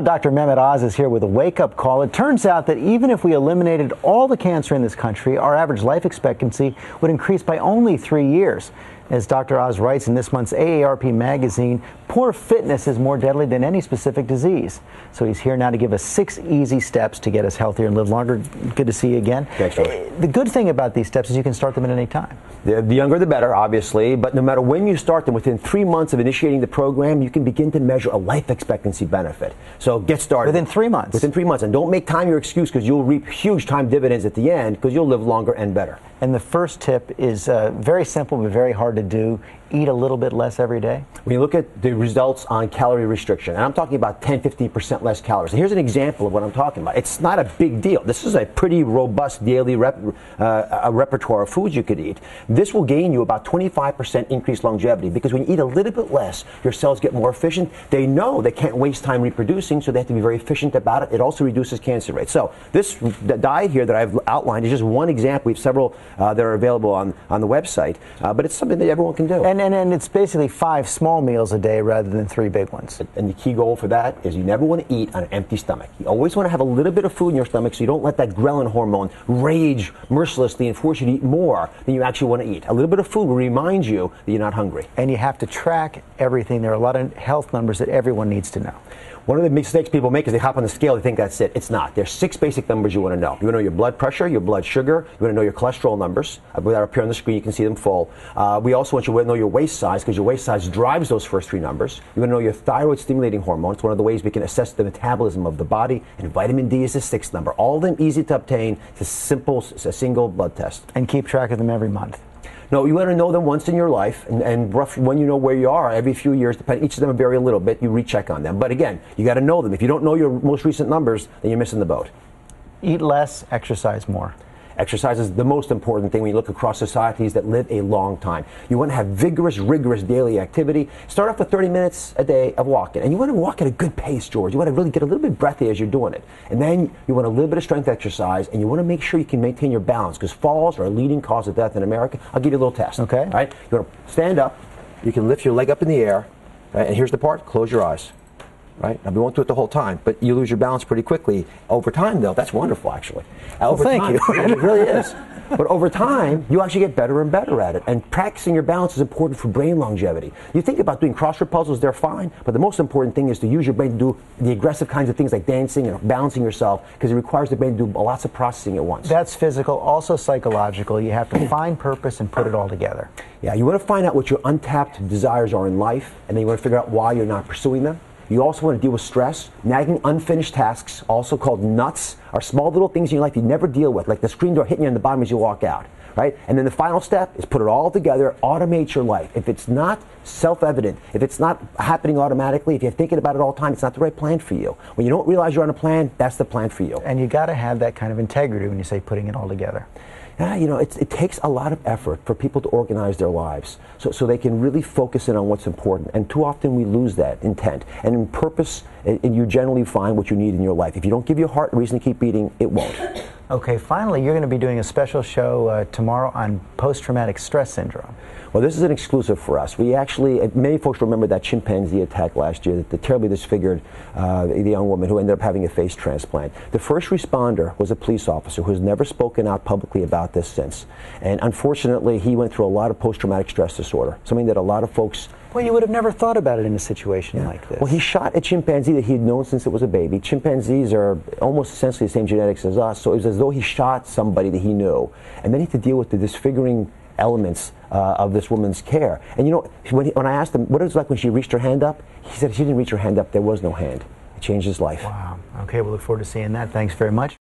Dr. Mehmet Oz is here with a wake-up call. It turns out that even if we eliminated all the cancer in this country, our average life expectancy would increase by only 3 years. As Dr. Oz writes in this month's AARP magazine, poor fitness is more deadly than any specific disease. So he's here now to give us 6 easy steps to get us healthier and live longer. Good to see you again. Thanks, Charlie. The good thing about these steps is you can start them at any time. The younger the better, obviously, but no matter when you start them, within 3 months of initiating the program, you can begin to measure a life expectancy benefit. So get started. Within 3 months? Within 3 months. And don't make time your excuse, because you'll reap huge time dividends at the end, because you'll live longer and better. And the first tip is very simple but very hard to do. Eat a little bit less every day. When you look at the results on calorie restriction, and I'm talking about 10-15% less calories. And here's an example of what I'm talking about. It's not a big deal. This is a pretty robust daily repertoire of foods you could eat. This will gain you about 25% increased longevity, because when you eat a little bit less, your cells get more efficient. They know they can't waste time reproducing, so they have to be very efficient about it. It also reduces cancer rates. So this diet here that I've outlined is just one example. We have several that are available on the website, but it's something that everyone can do. And it's basically 5 small meals a day rather than 3 big ones. And the key goal for that is you never want to eat on an empty stomach. You always want to have a little bit of food in your stomach, so you don't let that ghrelin hormone rage mercilessly and force you to eat more than you actually want to eat. A little bit of food will remind you that you're not hungry. And you have to track everything. There are a lot of health numbers that everyone needs to know. One of the mistakes people make is they hop on the scale, they think that's it. It's not. There's 6 basic numbers you want to know. You want to know your blood pressure, your blood sugar, you want to know your cholesterol numbers. They're up here on the screen, you can see them full. We also want you to know your waist size, because your waist size drives those first 3 numbers. You want to know your thyroid stimulating hormone. It's one of the ways we can assess the metabolism of the body. And vitamin D is the 6th number. All of them easy to obtain. It's a single blood test. And keep track of them every month. No, you want to know them once in your life, and roughly when you know where you are, every few years, each of them vary a little bit, you recheck on them. But again, you got to know them. If you don't know your most recent numbers, then you're missing the boat. Eat less, exercise more. Exercise is the most important thing when you look across societies that live a long time. You want to have vigorous, rigorous daily activity. Start off with 30 minutes a day of walking. And you want to walk at a good pace, George. You want to really get a little bit breathy as you're doing it. And then you want a little bit of strength exercise, and you want to make sure you can maintain your balance, because falls are a leading cause of death in America. I'll give you a little test. Okay. All right? You want to stand up. You can lift your leg up in the air. Right? And here's the part. Close your eyes. Right? Now, we won't do it the whole time, but you lose your balance pretty quickly. Over time, though, that's wonderful, actually. Thank you. It really is. But over time, you actually get better and better at it. And practicing your balance is important for brain longevity. You think about doing crossword puzzles, they're fine, but the most important thing is to use your brain to do the aggressive kinds of things like dancing and balancing yourself, because it requires the brain to do lots of processing at once. That's physical, also psychological. You have to find purpose and put it all together. Yeah, you want to find out what your untapped desires are in life, and then you want to figure out why you're not pursuing them. You also want to deal with stress. Nagging unfinished tasks, also called nuts, are small little things in your life you never deal with, like the screen door hitting you on the bottom as you walk out. Right? And then the final step is put it all together, automate your life. If it's not self-evident, if it's not happening automatically, if you're thinking about it all the time, it's not the right plan for you. When you don't realize you're on a plan, that's the plan for you. And you got to have that kind of integrity when you say putting it all together. Yeah, you know, it takes a lot of effort for people to organize their lives so they can really focus in on what's important. And too often we lose that intent. And in purpose, you generally find what you need in your life. If you don't give your heart a reason to keep eating, it won't. Okay, finally, you're going to be doing a special show tomorrow on post-traumatic stress syndrome. Well, this is an exclusive for us. We actually, many folks remember that chimpanzee attack last year that terribly disfigured the young woman who ended up having a face transplant. The first responder was a police officer who has never spoken out publicly about this since. And unfortunately, he went through a lot of post-traumatic stress disorder, something that a lot of folks... Well, you would have never thought about it in a situation like this. Well, he shot a chimpanzee that he had known since it was a baby. Chimpanzees are almost essentially the same genetics as us, so it was as though he shot somebody that he knew. And then he had to deal with the disfiguring elements of this woman's care. And you know, when I asked him what it was like when she reached her hand up, he said she didn't reach her hand up, there was no hand. It changed his life. Wow. Okay, we'll look forward to seeing that. Thanks very much.